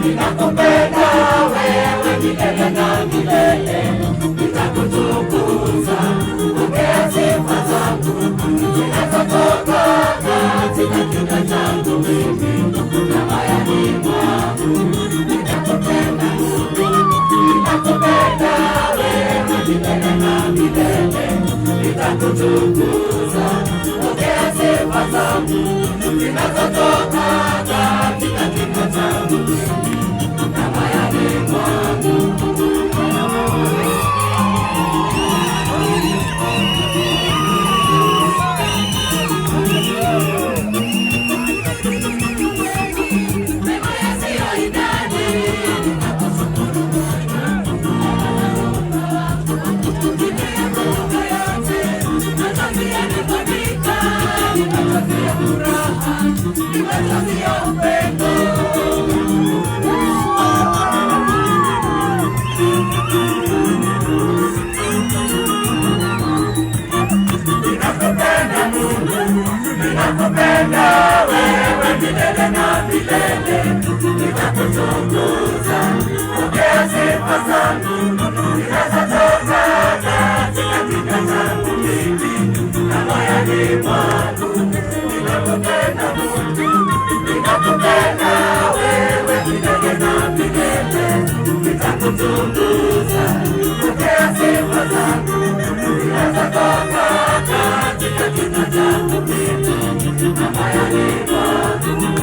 Ninakupenda wewe milele na milele, nitakutukuza, pokea sifa zangu zinazotoka katika kinywa changu mimi na moyoni mwangu. Ninakupenda wewe milele na milele, nitakutukuza, pokea sifa zangu zinazotoka katika kinywa changu na moyoni mwangu. Ninakupenda wewe milele na milele, nitakutukuza, pokea sifa zangu zinazotoka katika kinywa changu mimi na moyoni mwangu. Ninakupenda wewe milele na milele, nitakutukuza, pokea sifa zangu zinazotoka katika kinywa changu mimi na moyoni mwangu.